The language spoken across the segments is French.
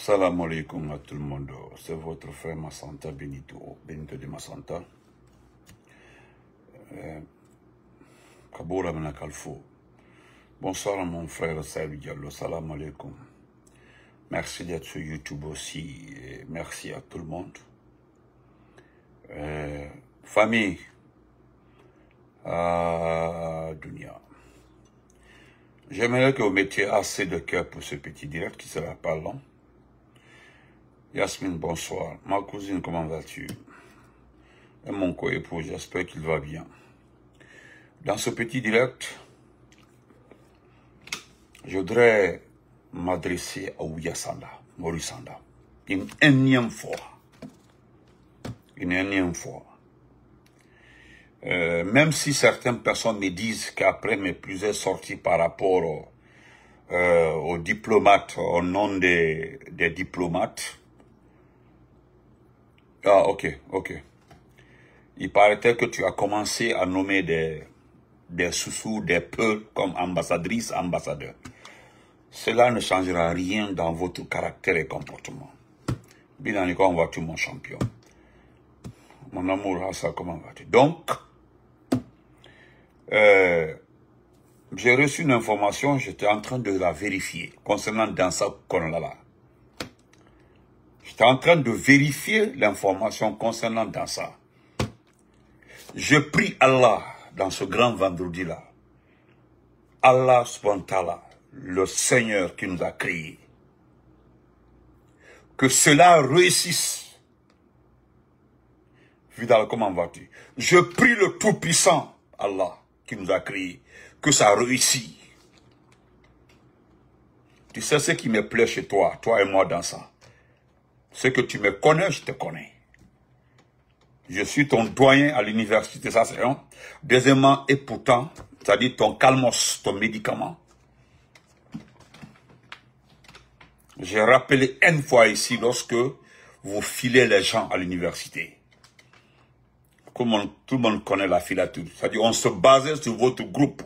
Salam alaikum à tout le monde. C'est votre frère Massanta Benito de Massanta. Kaboula Menakalfo. Bonsoir à mon frère Saïd Diallo. Salam alaikum. Merci d'être sur YouTube aussi. Et merci à tout le monde. Famille. Dunia. J'aimerais que vous mettiez assez de cœur pour ce petit direct qui sera pas long. Yasmine, bonsoir. Ma cousine, comment vas-tu? Et mon coépoux, j'espère qu'il va bien. Dans ce petit direct, je voudrais m'adresser à Ouya Sanda, Maurice Sanda, une énième fois. Une énième fois. Même si certaines personnes me disent qu'après mes plusieurs sorties par rapport aux diplomates, au nom des diplomates, ah, ok. Il paraît que tu as commencé à nommer des sous-sous, des peu comme ambassadrices, ambassadeurs. Cela ne changera rien dans votre caractère et comportement. Binani, comment vas-tu, mon champion? Mon amour, Hassa, comment vas-tu? Donc, j'ai reçu une information, j'étais en train de la vérifier concernant Dansa Konolala. J'étais en train de vérifier l'information concernant Dansa. Je prie Allah dans ce grand vendredi-là. Allah subhanahu wa ta'ala, le Seigneur qui nous a créés. Que cela réussisse. Vidal, comment vas-tu? Je prie le Tout-Puissant, Allah, qui nous a créés, que ça réussisse. Tu sais ce qui me plaît chez toi et moi dans ça. C'est que tu me connais, je te connais. Je suis ton doyen à l'université, ça c'est un. Deuxièmement, et pourtant, c'est-à-dire ton calmos, ton médicament. J'ai rappelé une fois ici, lorsque vous filez les gens à l'université. Tout le monde connaît la filature. C'est-à-dire, on se basait sur votre groupe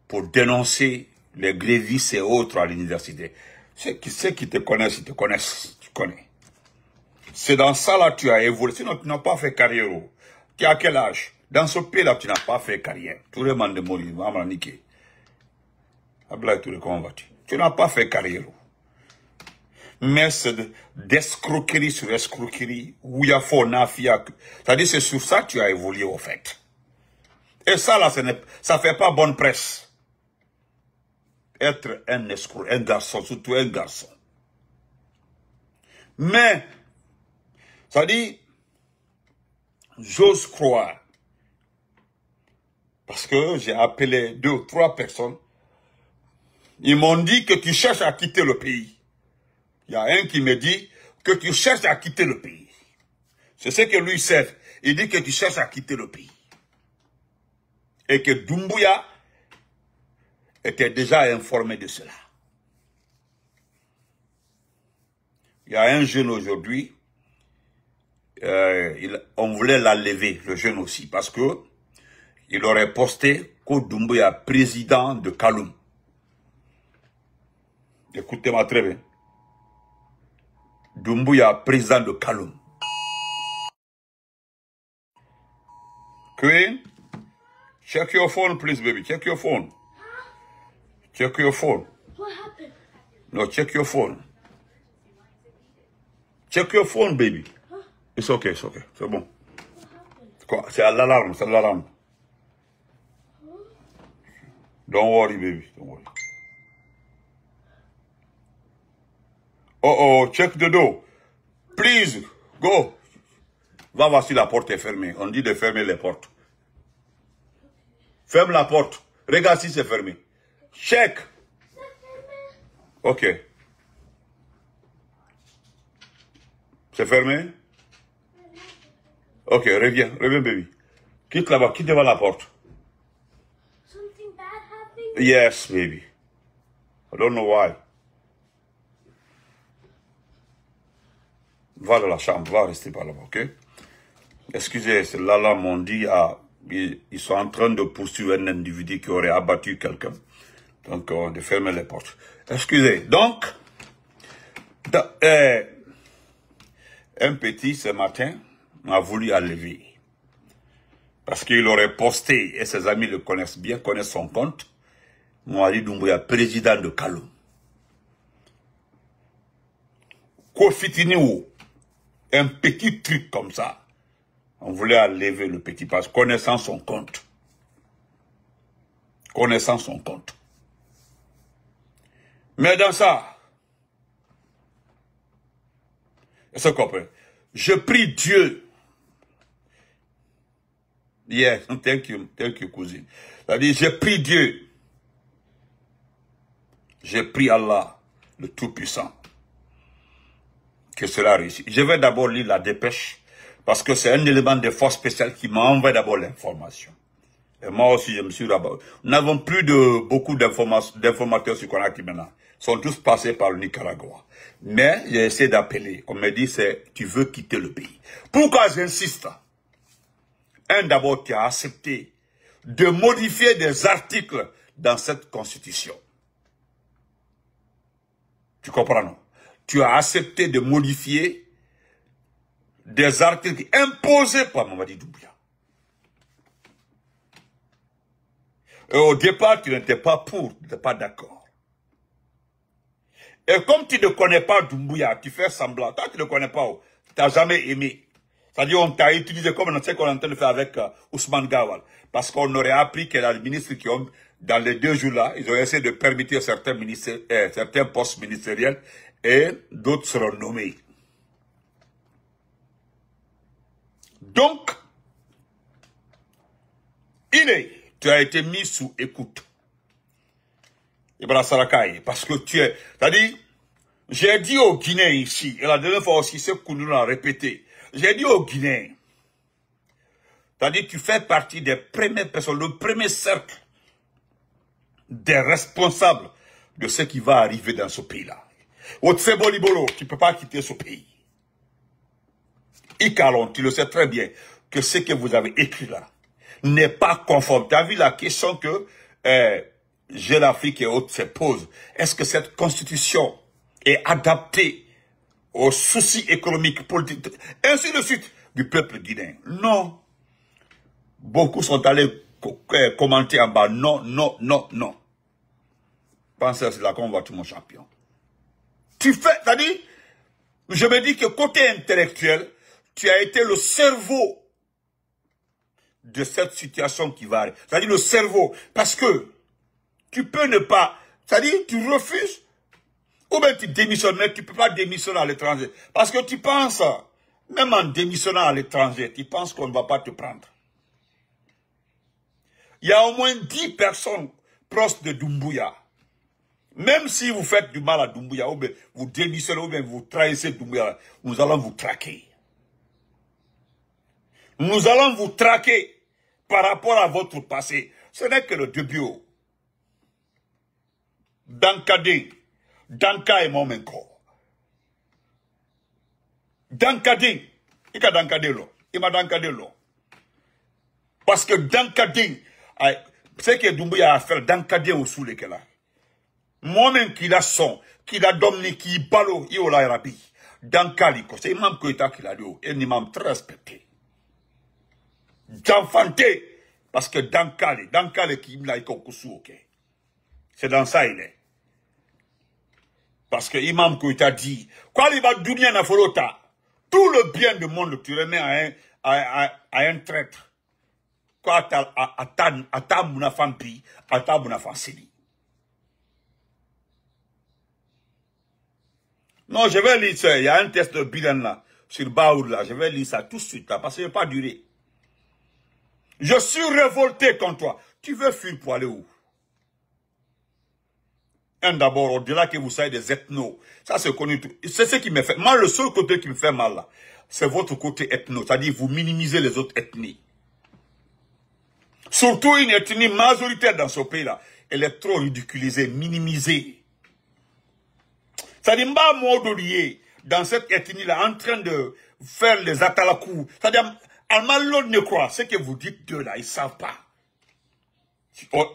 pour dénoncer les grévistes et autres à l'université. Ceux qui te connaissent, ils te connaissent. Tu connais. C'est dans ça là que tu as évolué. Sinon, tu n'as pas fait carrière. Tu as quel âge? Dans ce pays-là, tu n'as pas fait carrière. Tout le monde est mort, il va niquer. Comment vas-tu? Tu n'as pas fait carrière. Mais c'est d'escroquerie sur escroquerie. Où il y a faux, nafia. C'est-à-dire, c'est sur ça que tu as évolué, au fait. Et ça, là, ça fait pas bonne presse. Être un escroc, un garçon, surtout un garçon. Mais, ça dit, j'ose croire, parce que j'ai appelé 2 ou 3 personnes, ils m'ont dit que tu cherches à quitter le pays. Il y a un qui me dit que tu cherches à quitter le pays. C'est ce que lui sait. Il dit que tu cherches à quitter le pays. Et que Doumbouya était déjà informé de cela. Il y a un jeune aujourd'hui, on voulait la lever, le jeune aussi, parce que il aurait posté que Doumbouya président de Kaloum. Écoutez-moi très bien. Doumbouya président de Kaloum. Queen, check your phone, please, baby. Check your phone. Check your phone. What happened? No, check your phone. Check your phone, baby. Huh? It's okay. C'est bon. What happened? C'est l'alarme, c'est l'alarme. Huh? Don't worry, baby. Don't worry. Oh, check the door. Please, go. Va voir si la porte est fermée. On dit de fermer les portes. Ferme la porte. Regarde si c'est fermé. Check. Ok. C'est fermé? Ok, reviens, baby. Quitte là-bas, quitte devant la porte. Something bad happened? Yes, baby. I don't know why. Va dans la chambre, va rester par là-bas, ok? Excusez, c'est là, m'ont dit, ils sont en train de poursuivre un individu qui aurait abattu quelqu'un. Donc, de fermer les portes. Excusez. Donc, Un petit, ce matin, m'a voulu enlever. Parce qu'il aurait posté, et ses amis le connaissent bien, connaissent son compte, Mohamed Doumbouya, président de Kaloum. Kofitini, un petit truc comme ça. On voulait enlever le petit parce connaissant son compte. Connaissant son compte. Mais dans ça, est-ce que vous comprenez? Je prie Dieu. Yes, thank you, cousine. C'est-à-dire, je prie Dieu. Je prie Allah, le Tout-Puissant, que cela réussisse. Je vais d'abord lire la dépêche, parce que c'est un élément de force spéciale qui m'a envoyé d'abord l'information. Et moi aussi, je me suis rabattu. Nous n'avons plus beaucoup d'informateurs sur Conakry maintenant. Ils sont tous passés par le Nicaragua. Mais j'ai essayé d'appeler. On me dit, tu veux quitter le pays. Pourquoi j'insiste? D'abord, tu as accepté de modifier des articles dans cette constitution. Tu comprends, non? Tu as accepté de modifier des articles imposés par Mamadi Doumbouya. Et au départ, tu n'étais pas pour, tu n'étais pas d'accord. Et comme tu ne connais pas Doumbouya, tu fais semblant. Toi, tu ne le connais pas, tu n'as jamais aimé. C'est-à-dire, on t'a utilisé comme on sait qu'on est en train de faire avec Ousmane Gawal. Parce qu'on aurait appris qu'il y a des ministres qui ont, dans les 2 jours-là, ils ont essayé de permettre certains postes ministériels et d'autres seront nommés. Donc, tu as été mis sous écoute. Ibrahim Sarakaye, parce que tu es... C'est-à-dire, j'ai dit aux Guinéens ici, et la dernière fois aussi, c'est qu'on nous l'a répété, j'ai dit aux Guinéens, c'est-à-dire tu fais partie des premières personnes, le premier cercle des responsables de ce qui va arriver dans ce pays-là. Otsebo Libolo, tu ne peux pas quitter ce pays. Ikalon, tu le sais très bien, que ce que vous avez écrit là n'est pas conforme. Tu as vu la question que Jeune Afrique et autres se posent. Est-ce que cette constitution est adaptée aux soucis économiques, politiques, ainsi de suite, du peuple guinéen? Non. Beaucoup sont allés commenter en bas. Non, non, non, non. Pensez à cela qu'on voit tout mon champion. Tu fais, c'est-à-dire, je me dis que côté intellectuel, tu as été le cerveau de cette situation qui va arriver. C'est-à-dire le cerveau. Parce que tu peux ne pas, c'est-à-dire tu refuses, ou bien tu démissionnes, mais tu ne peux pas démissionner à l'étranger. Parce que tu penses, même en démissionnant à l'étranger, tu penses qu'on ne va pas te prendre. Il y a au moins 10 personnes proches de Doumbouya. Même si vous faites du mal à Doumbouya, ou bien vous démissionnez, ou bien vous trahissez Doumbouya, nous allons vous traquer. Nous allons vous traquer par rapport à votre passé. Ce n'est que le début. Dankade, Danka et Momenko. Dankade, il m'a Dankade lo. Il m'a Dankade lo. Parce que Dankade, c'est que Doumbouya a fait Dankade au sous lesquels. Moi-même qui la son, qui la domine, qui balo, il a rabi. Dankali, c'est Imam Koïta qui l'a dit, et un imam très respecté. D'enfanter, parce que Dankale qui m'a dit ok. C'est dans ça il est. Parce que Imam Koïta dit, quoi il va donner na folota, tout le bien du monde tu remets à un traître. Quoi à ta mounafampi, à ta mounafansili. Non, je vais lire ça. Il y a un test de bilan là, sur Baoud là. Je vais lire ça tout de suite là, parce que ça ne va pas durer. Je suis révolté contre toi. Tu veux fuir pour aller où? D'abord, au-delà que vous soyez des ethnos. Ça, c'est connu. C'est ce qui me fait. Moi, le seul côté qui me fait mal là, c'est votre côté ethno. C'est-à-dire, vous minimisez les autres ethnies. Surtout une ethnie majoritaire dans ce pays-là. Elle est trop ridiculisée, minimisée. C'est-à-dire, m'a modoulier dans cette ethnie-là, en train de faire les atalakou. C'est-à-dire, Almalon ne croit. Ce que vous dites d'eux là, ils ne savent pas.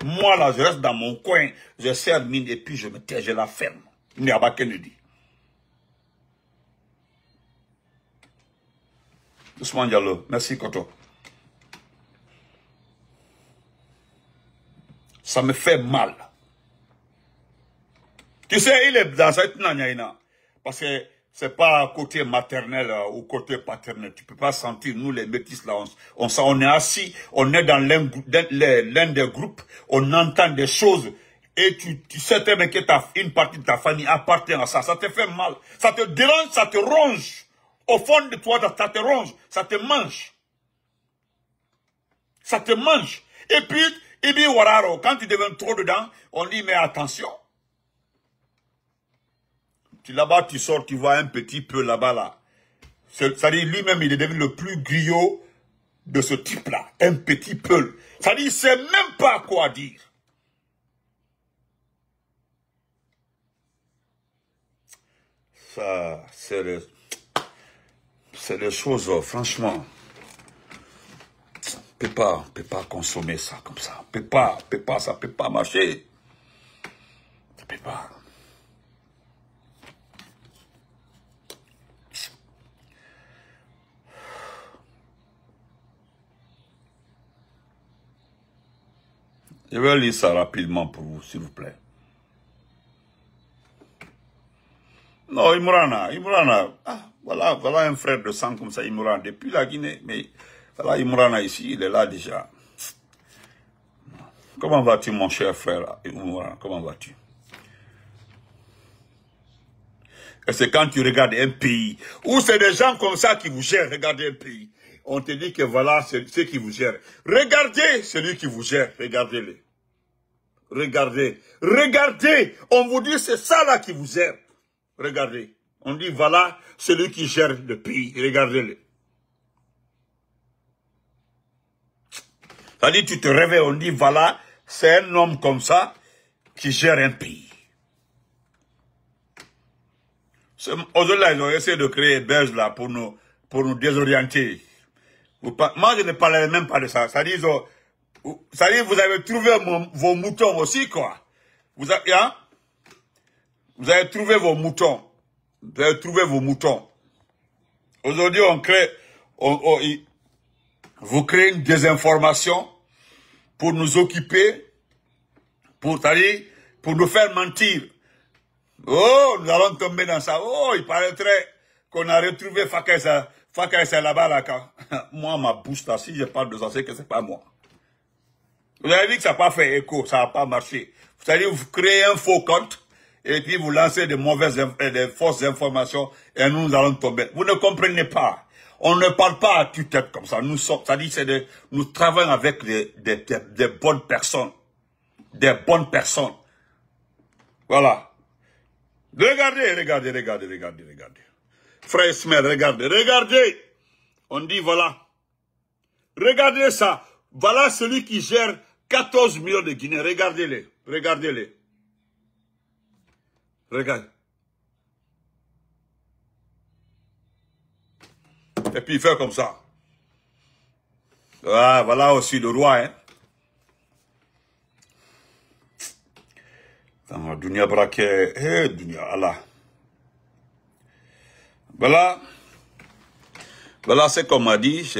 Moi là, je reste dans mon coin, je serre mine et puis je me tais, je la ferme. Niaba Kennedy. Ousmane Diallo, merci Koto. Ça me fait mal. Tu sais, il est dans cette nanaïna. Parce que c'est pas côté maternel ou côté paternel. Tu peux pas sentir, nous les métis là, on est assis, on est dans l'un des groupes, on entend des choses. Et tu sais très bien que une partie de ta famille appartient à ça. Ça te fait mal. Ça te dérange, ça te ronge. Au fond de toi, ça te ronge. Ça te mange. Ça te mange. Et puis, Ibi Wararo, quand tu deviens trop dedans, on dit, mais attention. Là-bas, tu sors, tu vois un petit peu là-bas, là. C'est-à-dire, lui-même, il est devenu le plus griot de ce type-là. Un petit peu. C'est-à-dire, il ne sait même pas quoi dire. Ça, c'est des choses, franchement, peut pas consommer ça comme ça. Ça peut pas marcher. Ça peut pas. Je vais lire ça rapidement pour vous, s'il vous plaît. Non, Imrana, voilà un frère de sang comme ça, Imrana, depuis la Guinée, mais voilà Imrana ici, il est là déjà. Comment vas-tu, mon cher frère Imrana, comment vas-tu? Et c'est quand tu regardes un pays, où c'est des gens comme ça qui vous gèrent, regardez un pays. On te dit que voilà, c'est ceux qui vous gèrent. Regardez celui qui vous gère, regardez-le. Regardez, on vous dit c'est ça là qui vous gère. Regardez, on dit voilà celui qui gère le pays, regardez-le. Ça dit tu te réveilles, on dit voilà, c'est un homme comme ça qui gère un pays. Aujourd'hui, ils ont essayé de créer Belge là pour nous désorienter. Moi, je ne parlerai même pas de ça. Ça dit, vous avez trouvé vos moutons aussi, quoi. Vous avez trouvé vos moutons. Vous avez trouvé vos moutons. Aujourd'hui, vous créez une désinformation pour nous occuper, pour nous faire mentir. Oh, nous allons tomber dans ça. Oh, il paraîtrait qu'on a retrouvé Fakaïsa là-bas, là. Moi, ma bouche, là, si je parle de ça, c'est que c'est pas moi. Vous avez dit que ça n'a pas fait écho, ça n'a pas marché. C'est-à-dire, vous créez un faux compte, et puis vous lancez des fausses informations, et nous allons tomber. Vous ne comprenez pas. On ne parle pas à tue-tête comme ça. Nous travaillons avec des bonnes personnes. Des bonnes personnes. Voilà. Regardez. Frère Ismaël, regardez. On dit voilà. Regardez ça. Voilà celui qui gère 14 millions de Guinéens. Regardez-les. Regardez. Et puis il fait comme ça. Ah, voilà aussi le roi, hein. Dunia braquet, Dunia, Allah. Voilà, c'est comme m'a dit,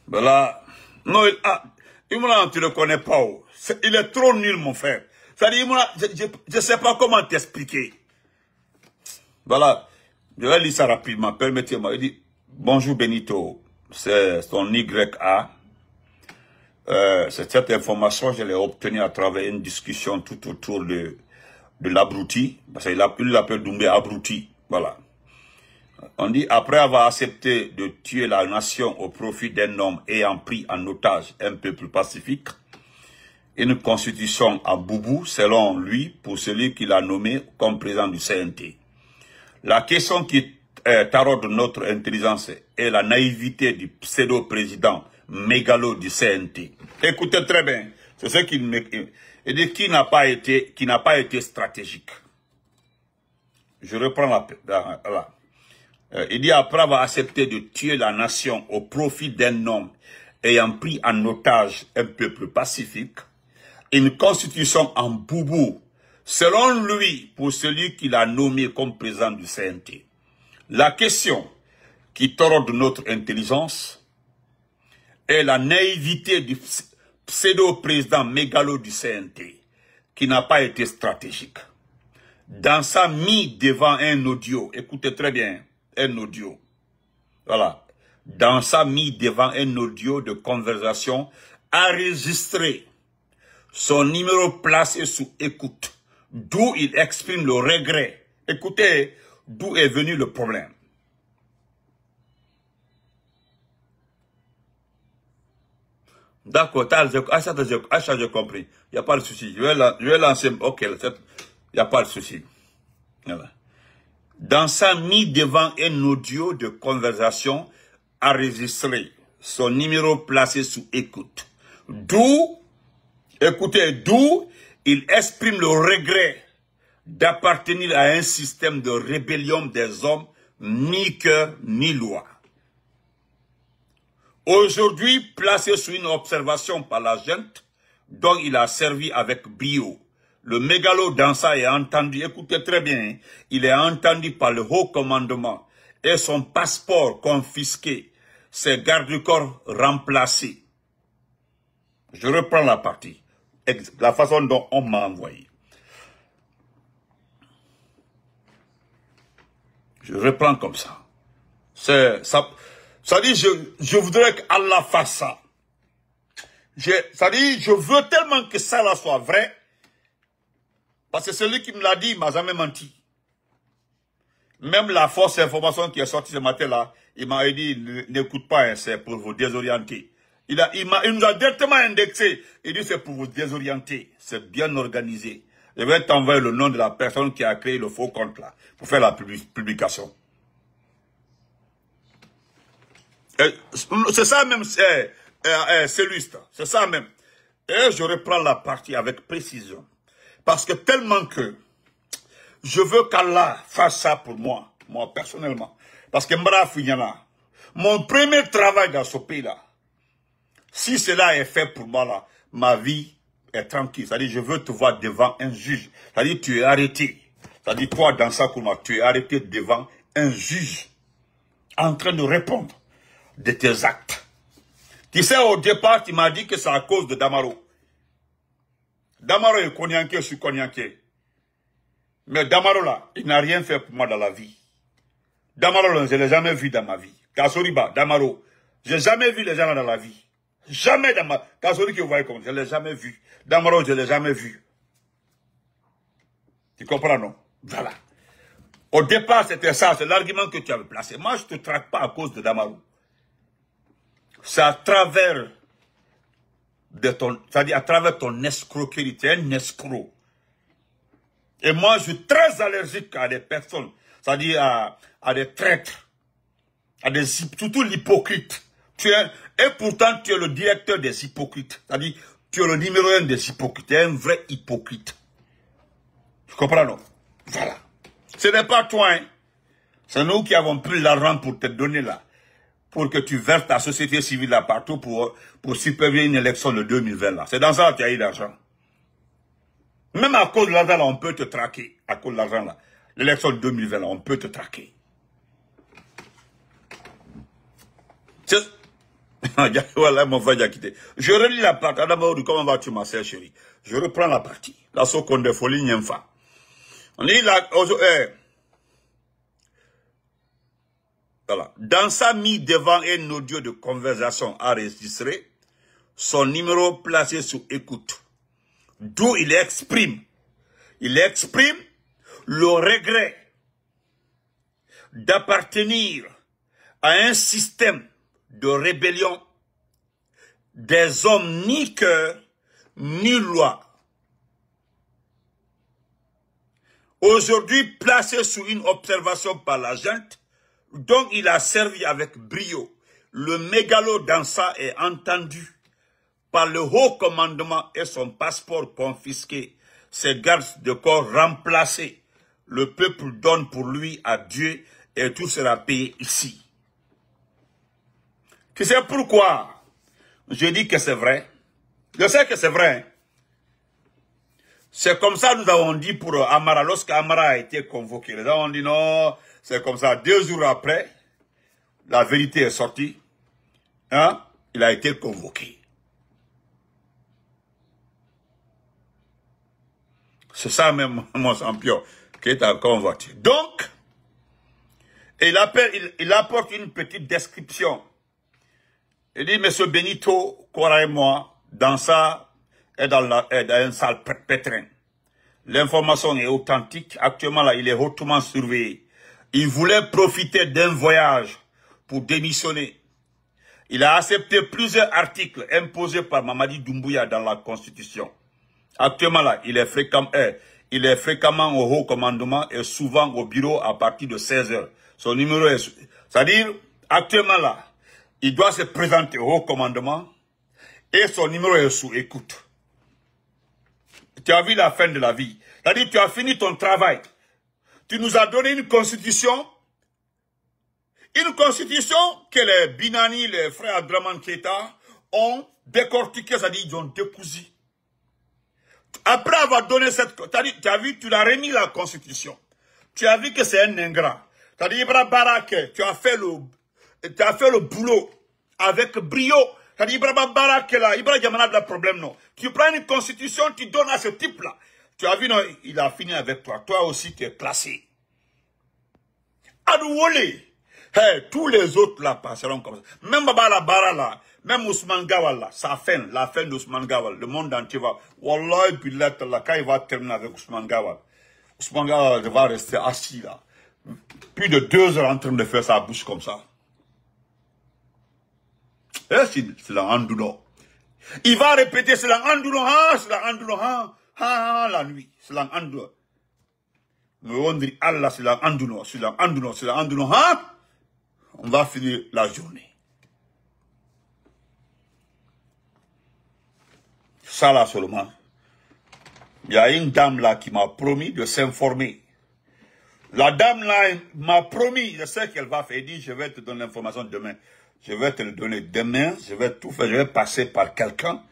voilà. Non, Imran, tu ne le connais pas. Il est trop nul, mon frère. C'est-à-dire, Imran, je ne sais pas comment t'expliquer. Voilà, je vais lire ça rapidement, permettez-moi. Il dit, bonjour Benito, c'est son YA. Cette information, je l'ai obtenue à travers une discussion tout autour de l'abruti, parce qu'il l'appelle Doumbé abruti, voilà. On dit, après avoir accepté de tuer la nation au profit d'un homme ayant pris en otage un peuple pacifique, une constitution à boubou, selon lui, pour celui qu'il a nommé comme président du CNT. La question qui taraude notre intelligence est la naïveté du pseudo-président mégalo du CNT. Écoutez très bien, c'est ce qu'il me dit, qui n'a pas été stratégique. Je reprends là. Il dit, après avoir accepté de tuer la nation au profit d'un homme ayant pris en otage un peuple pacifique, une constitution en boubou, Selon lui, pour celui qu'il a nommé comme président du CNT, la question qui torde notre intelligence est la naïveté du pseudo-président mégalo du CNT, qui n'a pas été stratégique. Dans sa mise devant un audio, écoutez très bien, un audio, voilà, dans sa mise devant un audio de conversation enregistré, son numéro placé sous écoute, d'où il exprime le regret. Écoutez, d'où est venu le problème. D'accord, j'ai compris. Il n'y a pas de souci. Je vais lancer. Ok, il n'y a pas de souci. Voilà. Dans sa mise devant un audio de conversation enregistré, son numéro placé sous écoute. D'où, écoutez, d'où il exprime le regret d'appartenir à un système de rébellion des hommes, ni cœur, ni loi. Aujourd'hui, placé sous une observation par la junte, dont il a servi avec brio, le mégalo dans ça est entendu, écoutez très bien, il est entendu par le haut commandement et son passeport confisqué, ses gardes-du-corps remplacés. Je reprends la partie, la façon dont on m'a envoyé. Je reprends comme ça. Ça dit, je voudrais qu'Allah fasse ça. Ça dit, je veux tellement que ça là soit vrai. Parce que celui qui me l'a dit, il m'a jamais menti. Même la force d'information qui est sortie ce matin-là, il m'a dit, n'écoute pas, hein, c'est pour vous désorienter. Il nous a directement indexé. Il dit, c'est pour vous désorienter. C'est bien organisé. Je vais t'envoyer le nom de la personne qui a créé le faux compte là, pour faire la publication. C'est ça même, c'est lui, c'est ça même. Et je reprends la partie avec précision. Parce que tellement que je veux qu'Allah fasse ça pour moi personnellement. Parce que mon premier travail dans ce pays-là, si cela est fait pour moi là, ma vie est tranquille. C'est-à-dire, je veux te voir devant un juge. C'est-à-dire, tu es arrêté. C'est-à-dire, toi, dans ça, tu es arrêté devant un juge en train de répondre de tes actes. Tu sais, au départ, tu m'as dit que c'est à cause de Damaro. Damaro est cognaqué, je suis cognaqué. Mais Damaro là, il n'a rien fait pour moi dans la vie. Damaro là, je ne l'ai jamais vu dans ma vie. Kasoriba, Damaro, je n'ai jamais vu les gens là dans la vie. Jamais dans ma... Kasori que vous voyez comme je ne l'ai jamais vu. Damaro, je ne l'ai jamais vu. Tu comprends, non? Voilà. Au départ, c'était ça, c'est l'argument que tu avais placé. Moi, je ne te traque pas à cause de Damaro. C'est à travers c'est-à-dire à travers ton escroquerie, tu es un escroc. Et moi, je suis très allergique à des personnes, c'est-à-dire à des traîtres, surtout l'hypocrite. Et pourtant, tu es le directeur des hypocrites. C'est-à-dire, tu es le numéro 1 des hypocrites. Tu es un vrai hypocrite. Tu comprends, non? Voilà. Ce n'est pas toi, hein. C'est nous qui avons pris l'argent pour te donner là. Pour que tu verses ta société civile là partout pour superviser une élection de 2020 là. C'est dans ça que tu as eu l'argent. Même à cause de l'argent là, on peut te traquer. À cause de l'argent là. L'élection de 2020 là, on peut te traquer. Voilà, mon frère a quitté. Je relis la partie. D'abord, comment vas-tu, ma sœur chérie? Je reprends la partie. La seconde de folie, nyempha. On dit là, voilà. Dans sa mise devant un audio de conversation enregistré, son numéro placé sous écoute, d'où il exprime le regret d'appartenir à un système de rébellion des hommes ni cœur ni loi. Aujourd'hui placé sous une observation par la junte, donc il a servi avec brio. Le mégalo dans ça est entendu par le haut commandement et son passeport confisqué. Ses gardes de corps remplacés. Le peuple donne pour lui à Dieu et tout sera payé ici. Tu sais pourquoi je dis que c'est vrai? Je sais que c'est vrai. C'est comme ça nous avons dit pour Amara. Lorsque Amara a été convoqué, les gens ont dit non, c'est comme ça. 2 jours après, la vérité est sortie. Hein? Il a été convoqué. C'est ça même, mon champion, qui est convoqué. Donc, il apporte une petite description. Il dit, Monsieur Benito, Cora et moi, dans ça, est dans une salle pétrin. L'information est authentique. Actuellement, là, il est hautement surveillé. Il voulait profiter d'un voyage pour démissionner. Il a accepté plusieurs articles imposés par Mamadi Doumbouya dans la Constitution. Actuellement, là, il est fréquemment au haut commandement et souvent au bureau à partir de 16 heures. Son numéro est... C'est-à-dire, actuellement, là, il doit se présenter au haut commandement et son numéro est sous écoute. Tu as vu la fin de la vie. C'est-à-dire, tu as fini ton travail. Tu nous as donné une constitution que les Binani, les frères Abdraman Keita ont décortiqué, c'est-à-dire, ils ont décousu. Après avoir donné cette... Tu as vu, tu l'as remis la constitution. Tu as vu que c'est un ingrat. C'est-à-dire, Ibra Barake, tu as fait le boulot avec brio. C'est-à-dire, Ibra Barake là, Ibra Yamana de problème, non. Tu prends une constitution, tu donnes à ce type-là. Tu as vu, non, il a fini avec toi. Toi aussi, tu es classé. Adouolé. Hey, tous les autres là passeront comme ça. Même Babala Bara là, même Ousmane Gawal là, la fin d'Ousmane Gawal, le monde entier va. Wallah, billah, quand il va terminer avec Ousmane Gawal va rester assis là. Plus de 2 heures en train de faire sa bouche comme ça. Et c'est la Andouno. Il va répéter, c'est la Andouno, c'est la Andouno, la nuit. C'est la Andouno. Mais on dit, Allah, c'est la Andouno, c'est la Andouno, c'est la Andouno, on va finir la journée. Ça là seulement. Il y a une dame là qui m'a promis de s'informer. La dame là m'a promis, je sais qu'elle va faire, elle dit, je vais te donner l'information demain. Je vais te le donner demain, je vais tout faire, je vais passer par quelqu'un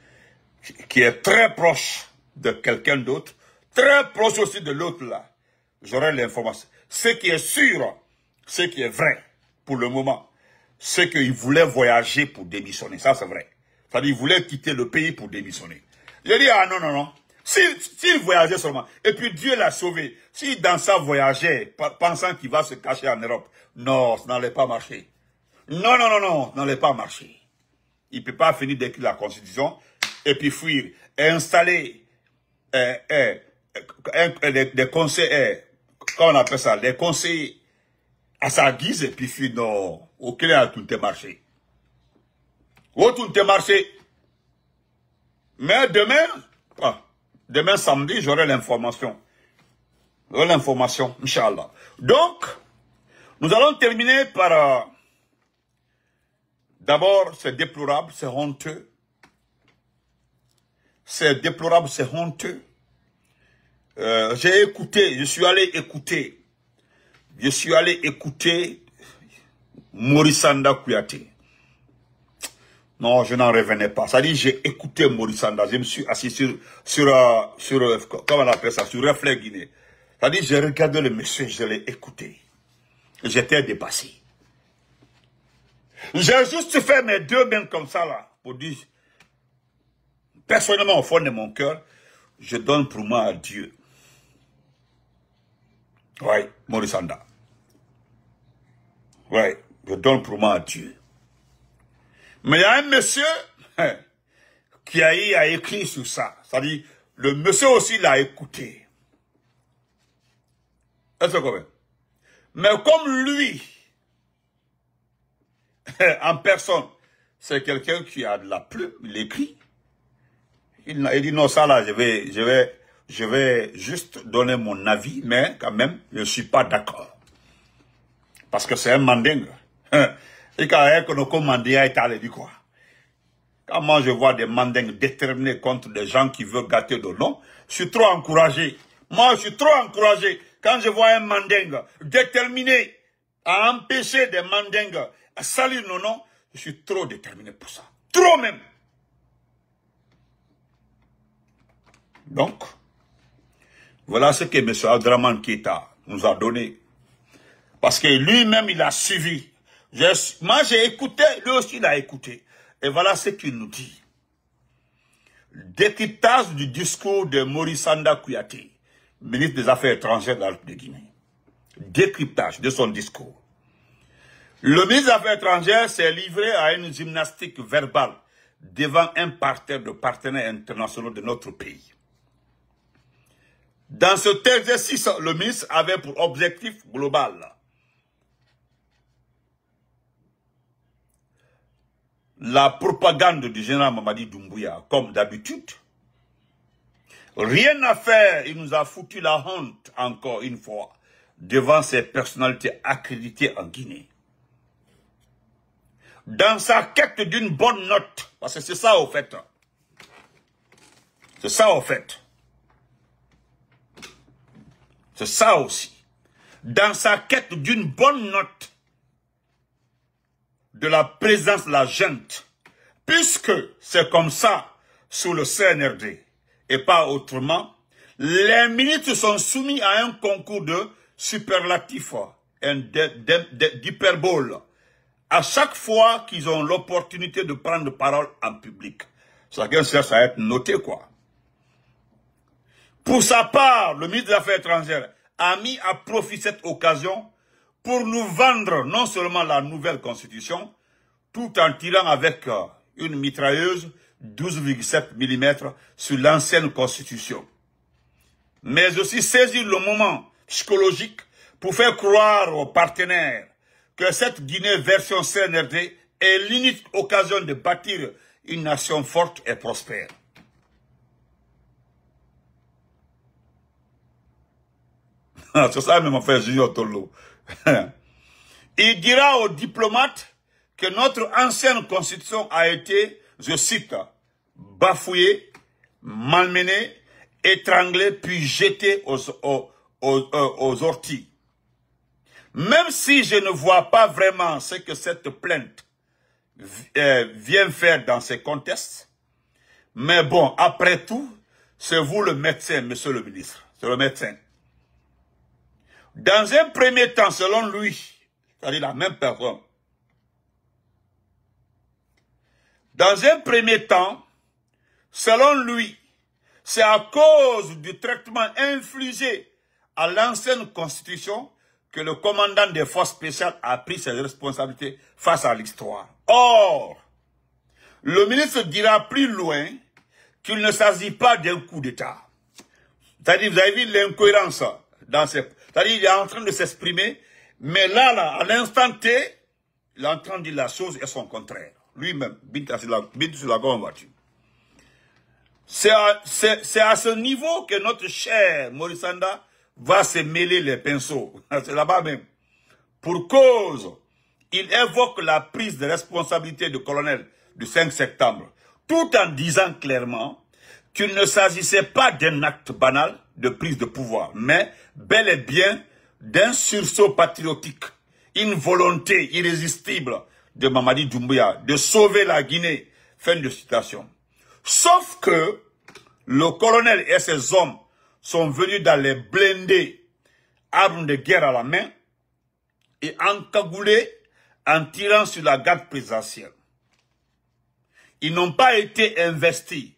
qui est très proche de quelqu'un d'autre, très proche aussi de l'autre là. J'aurai l'information. Ce qui est sûr, ce qui est vrai, pour le moment, c'est qu'il voulait voyager pour démissionner. Ça, c'est vrai. C'est-à-dire, il voulait quitter le pays pour démissionner. J'ai dit, ah non, non, non. S'il voyageait seulement, et puis Dieu l'a sauvé, s'il dans ça voyageait, pensant qu'il va se cacher en Europe, non, ça n'allait pas marcher. Non, non, non, non, ça n'allait pas marcher. Il ne peut pas finir d'écrire la Constitution, et puis fuir, et installer des conseils, comment on appelle ça, des conseils à sa guise, et puis fuir, non, aucun a tout marché. Où tout marché. Mais demain samedi, j'aurai l'information. J'aurai l'information, Inch'Allah. Donc, nous allons terminer par... D'abord, c'est déplorable, c'est honteux. C'est déplorable, c'est honteux. J'ai écouté, je suis allé écouter Maurice Sanda Kouyaté. Non, je n'en revenais pas. Ça dit, j'ai écouté Maurice Sanda. Je me suis assis sur comment on appelle ça, sur Reflet Guinée. Ça dit, j'ai regardé le monsieur, je l'ai écouté. J'étais dépassé. J'ai juste fait mes 2 mains comme ça, là, pour dire, personnellement, au fond de mon cœur, je donne pour moi à Dieu. Oui, Maurice Sanda. Oui, je donne pour moi à Dieu. Mais il y a un monsieur qui a écrit sur ça. C'est-à-dire, le monsieur aussi l'a écouté. Est-ce que vous comprenez? Mais comme lui, en personne, c'est quelqu'un qui a de la plume, il écrit. Il dit non, ça là, je vais juste donner mon avis, mais quand même, je ne suis pas d'accord. Parce que c'est un mandingue. Et quand on mandingue est allé du quoi? Quand moi je vois des mandingues déterminés contre des gens qui veulent gâter de nom, je suis trop encouragé. Moi, je suis trop encouragé. Quand je vois un mandingue déterminé à empêcher des mandingues à salir nos noms, je suis trop déterminé pour ça. Trop même. Donc, Voilà ce que M. Abdraman Keïta nous a donné. Parce que lui-même, il a suivi. Moi, j'ai écouté, lui aussi, il a écouté. Et voilà ce qu'il nous dit. Décryptage du discours de Maurice Sanda Kouyaté, ministre des Affaires étrangères de la République de Guinée. Décryptage de son discours. Le ministre des Affaires étrangères s'est livré à une gymnastique verbale devant un parterre de partenaires internationaux de notre pays. Dans cet exercice, le ministre avait pour objectif global la propagande du général Mamadi Doumbouya, comme d'habitude. Rien à faire, il nous a foutu la honte encore une fois devant ces personnalités accréditées en Guinée. Dans sa quête d'une bonne note, parce que c'est ça au fait. C'est ça au fait. C'est ça aussi. Dans sa quête d'une bonne note de la présence de la junte, puisque c'est comme ça sous le CNRD et pas autrement, les ministres sont soumis à un concours de superlatifs, d'hyperbole, à chaque fois qu'ils ont l'opportunité de prendre parole en public. Chacun cherche à être noté, quoi. Pour sa part, le ministre des Affaires étrangères a mis à profit cette occasion pour nous vendre non seulement la nouvelle constitution, tout en tirant avec une mitrailleuse 12,7 mm sur l'ancienne constitution. Mais aussi saisir le moment psychologique pour faire croire aux partenaires que cette Guinée version CNRD est l'unique occasion de bâtir une nation forte et prospère. C'est ça même, mon frère Junior Tolo. Il dira aux diplomates que notre ancienne constitution a été, je cite, bafouée, malmenée, étranglée, puis jetée aux orties. Même si je ne vois pas vraiment ce que cette plainte vient faire dans ces contextes, mais bon, après tout, c'est vous le médecin, monsieur le ministre, c'est le médecin. Dans un premier temps, selon lui, c'est-à-dire la même personne, dans un premier temps, selon lui, c'est à cause du traitement infligé à l'ancienne constitution que le commandant des forces spéciales a pris ses responsabilités face à l'histoire. Or, le ministre dira plus loin qu'il ne s'agit pas d'un coup d'État. C'est-à-dire, vous avez vu l'incohérence dans ces... C'est-à-dire, il est en train de s'exprimer, mais là, à l'instant T, il est en train de dire la chose et son contraire. Lui-même, sur la grande voiture. C'est à ce niveau que notre cher Maurice Sanda va se mêler les pinceaux. C'est là-bas même. Pour cause, il évoque la prise de responsabilité du colonel du 5 septembre, tout en disant clairement qu'il ne s'agissait pas d'un acte banal de prise de pouvoir, mais bel et bien d'un sursaut patriotique, une volonté irrésistible de Mamadi Doumbouya de sauver la Guinée. Fin de citation. Sauf que le colonel et ses hommes sont venus dans les blindés, armes de guerre à la main, et encagoulés en tirant sur la garde présidentielle. Ils n'ont pas été investis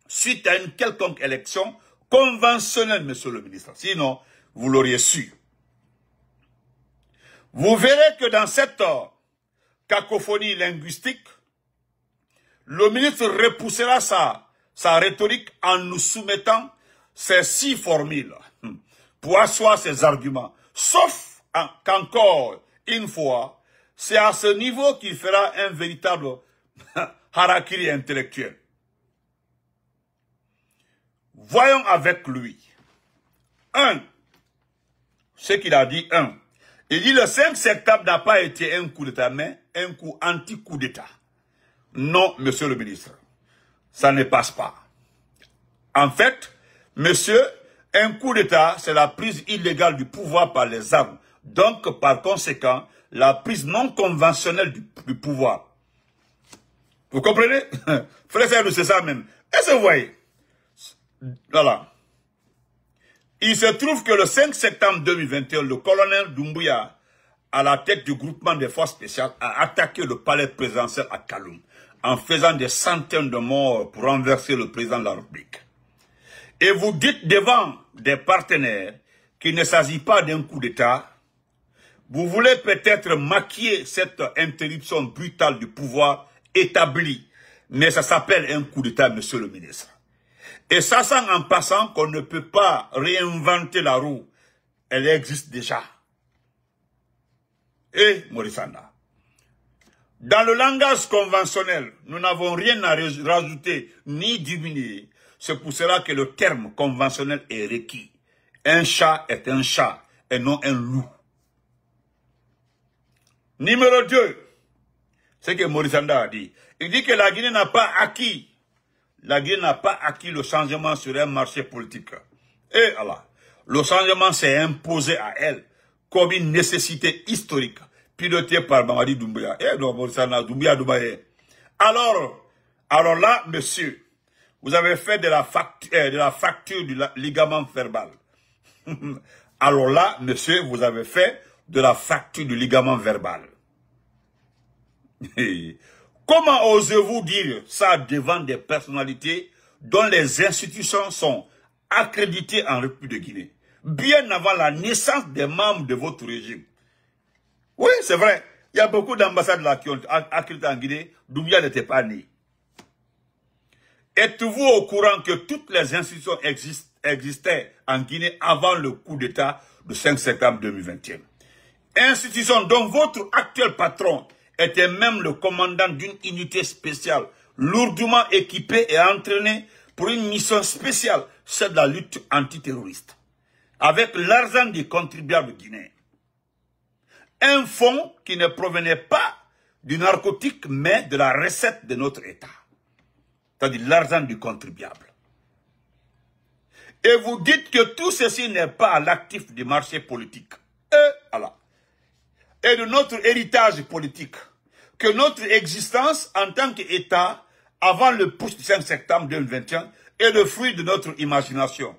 suite à une quelconque élection conventionnelle, monsieur le ministre. Sinon, vous l'auriez su. Vous verrez que dans cette cacophonie linguistique, le ministre repoussera sa rhétorique en nous soumettant ces 6 formules pour asseoir ses arguments. Sauf qu'encore une fois, c'est à ce niveau qu'il fera un véritable harakiri intellectuel. Voyons avec lui. 1. Ce qu'il a dit, 1. Il dit le 5 septembre n'a pas été un coup d'État, mais un coup anti-coup d'État. Non, monsieur le ministre. Ça ne passe pas. En fait, monsieur, un coup d'État, c'est la prise illégale du pouvoir par les armes. Donc, par conséquent, la prise non conventionnelle du pouvoir. Vous comprenez? Frère, c'est ça même. Est-ce que vous voyez? Voilà. Il se trouve que le 5 septembre 2021, le colonel Doumbouya, à la tête du groupement des forces spéciales, a attaqué le palais présidentiel à Kaloum, en faisant des centaines de morts pour renverser le président de la République. Et vous dites devant des partenaires qu'il ne s'agit pas d'un coup d'État. Vous voulez peut-être maquiller cette interruption brutale du pouvoir établi, mais ça s'appelle un coup d'État, monsieur le ministre. Et sachant en passant qu'on ne peut pas réinventer la roue, elle existe déjà. Et Morissanda, dans le langage conventionnel, nous n'avons rien à rajouter ni diminuer. C'est pour cela que le terme conventionnel est requis. Un chat est un chat et non un loup. Numéro 2, c'est ce que Morissanda a dit. Il dit que la Guinée n'a pas acquis. La Guinée n'a pas acquis le changement sur un marché politique. Et Allah, le changement s'est imposé à elle comme une nécessité historique, pilotée par Mamadi Doumbouya. Et Morissanda, Doumbouya. Alors là, monsieur, vous avez fait de la fracture du ligament verbal. Alors là, monsieur, vous avez fait de la fracture du ligament verbal. Comment osez-vous dire ça devant des personnalités dont les institutions sont accréditées en République de Guinée, bien avant la naissance des membres de votre régime? Oui, c'est vrai. Il y a beaucoup d'ambassades là qui ont accrédité en Guinée. Doumbouya n'était pas né. Êtes-vous au courant que toutes les institutions existaient en Guinée avant le coup d'État du 5 septembre 2021? Institutions dont votre actuel patron était même le commandant d'une unité spéciale, lourdement équipée et entraînée pour une mission spéciale, celle de la lutte antiterroriste, avec l'argent des contribuables guinéens. Un fonds qui ne provenait pas du narcotique, mais de la recette de notre État, c'est-à-dire l'argent du contribuable. Et vous dites que tout ceci n'est pas à l'actif du marché politique. Et de notre héritage politique, que notre existence en tant qu'État, avant le putsch du 5 septembre 2021, est le fruit de notre imagination.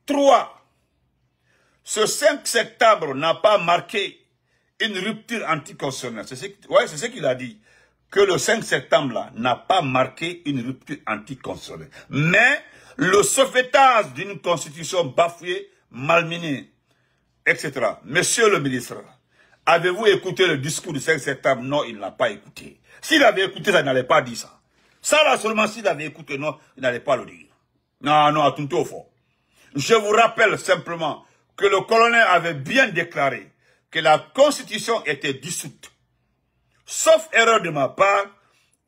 3. Ce 5 septembre n'a pas marqué une rupture anticonstitutionnelle. C'est ce qu'il a dit. Que le 5 septembre là n'a pas marqué une rupture anticonstitutionnelle. Mais le sauvetage d'une constitution bafouée, malmenée, etc. Monsieur le ministre, avez-vous écouté le discours du 5 septembre? Non, il n'a pas écouté. S'il avait écouté, ça n'allait pas dire ça. Ça là seulement, s'il avait écouté, non, il n'allait pas le dire. Non, à tout au fond. Je vous rappelle simplement que le colonel avait bien déclaré que la constitution était dissoute. Sauf erreur de ma part,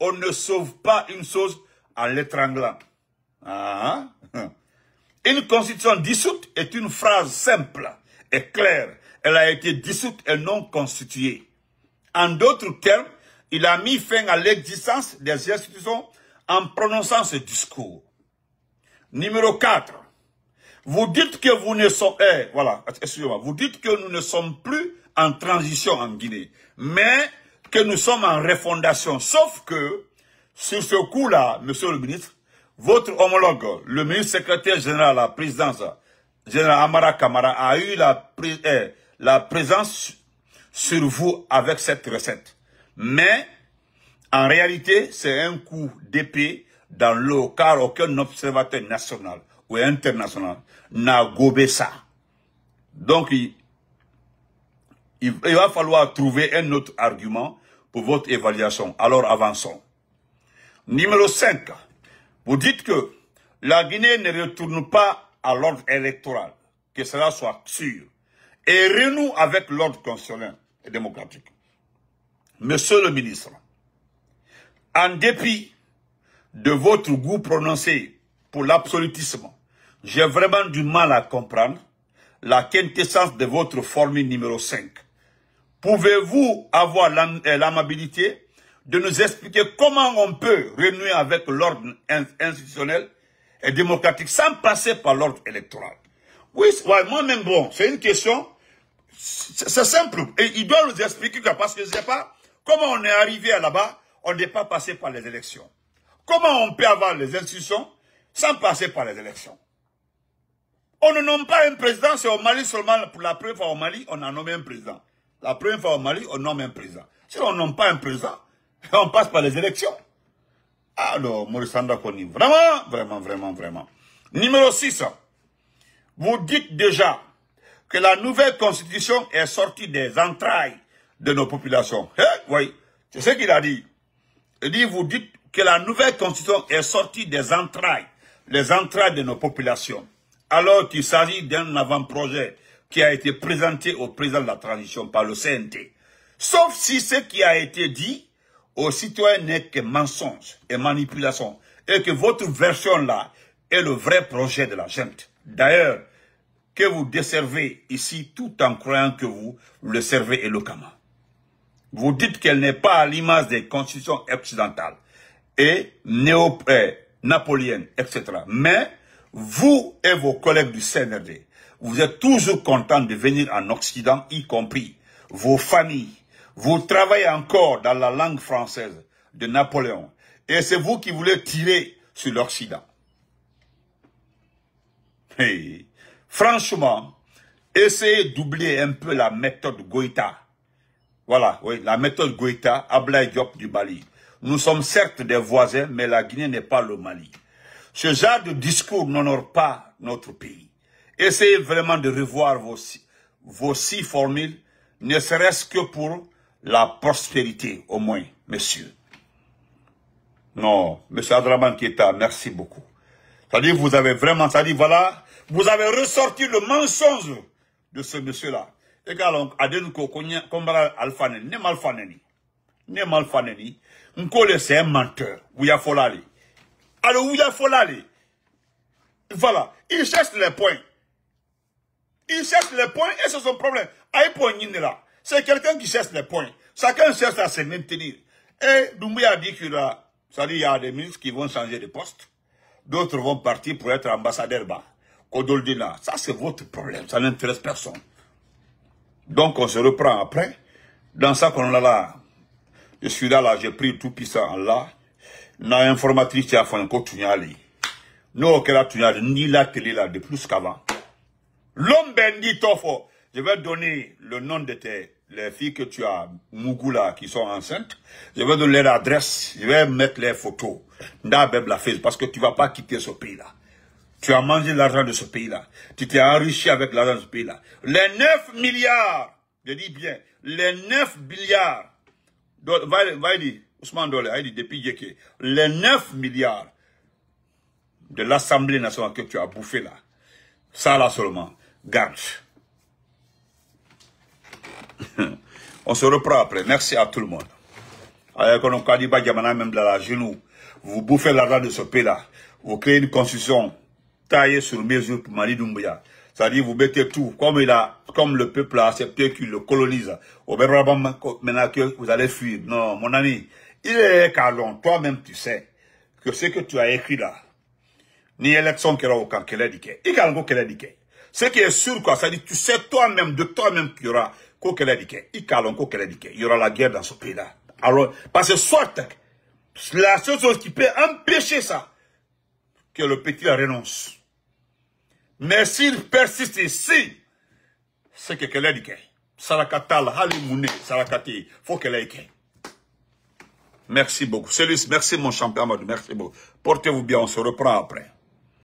on ne sauve pas une chose en l'étranglant. Une constitution dissoute est une phrase simple et claire. Elle a été dissoute et non constituée. En d'autres termes, il a mis fin à l'existence des institutions en prononçant ce discours. Numéro 4. Vous dites que vous ne sommes... vous dites que nous ne sommes plus en transition en Guinée, mais que nous sommes en refondation. Sauf que, sur ce coup-là, monsieur le ministre, votre homologue, le ministre secrétaire général à la présidence, général Amara Kamara, a eu la présence sur vous avec cette recette. Mais, en réalité, c'est un coup d'épée dans l'eau, car aucun observateur national ou international n'a gobé ça. Donc, il va falloir trouver un autre argument pour votre évaluation. Alors, avançons. Numéro 5. Vous dites que la Guinée ne retourne pas à l'ordre électoral, que cela soit sûr, et renoue avec l'ordre constitutionnel et démocratique. Monsieur le ministre, en dépit de votre goût prononcé pour l'absolutisme, j'ai vraiment du mal à comprendre la quintessence de votre formule numéro 5. Pouvez-vous avoir l'amabilité de nous expliquer comment on peut renouer avec l'ordre institutionnel et démocratique sans passer par l'ordre électoral? Oui, moi-même, bon, c'est une question, c'est simple. Et il doit nous expliquer que, parce que je ne sais pas comment on est arrivé là-bas, on n'est pas passé par les élections. Comment on peut avoir les institutions sans passer par les élections? On ne nomme pas un président, c'est au Mali seulement. Pour la première fois au Mali, on a nommé un président. La première fois au Mali, on nomme un président. Si on ne nomme pas un président, on passe par les élections. Alors, Maurice Koni, vraiment, vraiment, vraiment, vraiment. Numéro 6, vous dites déjà que la nouvelle constitution est sortie des entrailles de nos populations. Oui, c'est ce qu'il a dit. Il dit, vous dites que la nouvelle constitution est sortie des entrailles, les entrailles de nos populations, alors qu'il s'agit d'un avant-projet qui a été présenté au président de la transition par le CNT. Sauf si ce qui a été dit aux citoyens n'est que mensonge et manipulation, et que votre version-là est le vrai projet de la gente. D'ailleurs, que vous desservez ici tout en croyant que vous le servez éloquemment. Vous dites qu'elle n'est pas à l'image des constitutions occidentales et napoléennes, etc. Mais vous et vos collègues du CNRD, vous êtes toujours contents de venir en Occident, y compris vos familles. Vous travaillez encore dans la langue française de Napoléon. Et c'est vous qui voulez tirer sur l'Occident. Hey. Franchement, essayez d'oublier un peu la méthode Goïta. Voilà, oui, la méthode Goïta, Ablaye Diop du Mali. Nous sommes certes des voisins, mais la Guinée n'est pas le Mali. Ce genre de discours n'honore pas notre pays. Essayez vraiment de revoir vos six formules, ne serait-ce que pour la prospérité, au moins, messieurs. Non, monsieur Adraman Keita, merci beaucoup. C'est-à-dire, vous avez vraiment, c'est-à-dire, voilà, vous avez ressorti le mensonge de ce monsieur-là. Et quand on alfaneni, ne malfaneni, Nkole c'est un menteur, Ouya Folali. Alors, Ouya Folali, voilà, il cherche les points. Il cherche les points et c'est son problème. Là, c'est quelqu'un qui cherche les points. Chacun cherche à se maintenir. Et Doumbouya a dit qu'il a, c'est-à-dire, il y a des ministres qui vont changer de poste. D'autres vont partir pour être ambassadeurs bas. Kodoldina, ça c'est votre problème, ça n'intéresse personne. Donc on se reprend après. Dans ça qu'on a là, je suis là, j'ai pris tout puissant là. N'a informatrice qui a fait un coup tunyali. Nous, qui a tunyali, ni la télé là, de plus qu'avant. L'homme bendi tofo. Je vais donner le nom de les filles que tu as, Mougoula, qui sont enceintes. Je vais donner leur adresse. Je vais mettre les photos. Parce que tu ne vas pas quitter ce pays-là. Tu as mangé l'argent de ce pays-là. Tu t'es enrichi avec l'argent de ce pays-là. Les 9 milliards, je dis bien, les 9 milliards, va dire, Ousmane Dole, il dit depuis Yeke, les 9 milliards de l'Assemblée nationale que tu as bouffé là, ça là seulement, garde. On se reprend après. Merci à tout le monde. Avec on a dit même de la genou. Vous bouffez l'argent de ce pays-là. Vous créez une constitution taillée sur mesure pour Mali Doumbouya. C'est-à-dire vous mettez tout. Comme le peuple a accepté qu'il le colonise. Maintenant que vous allez fuir. Non, mon ami. Il est calon. Toi-même, tu sais que ce que tu as écrit là, ni élection qui aura aucun qu'elle a dit. Il y a un qu'elle a dit. Ce qui est sûr, quoi, c'est-à-dire tu sais toi-même, de toi-même qu'il y aura qu'elle a dit. Il y aura la guerre dans ce pays-là. Alors, parce que soit, la seule chose qui peut empêcher ça, que le petit renonce. Mais s'il persiste ici, c'est que qu'elle a dit. Sarakatal, Halimoune, Sarakati, faut qu'elle ait. Merci beaucoup. Merci mon champion, merci beaucoup. Portez-vous bien, on se reprend après.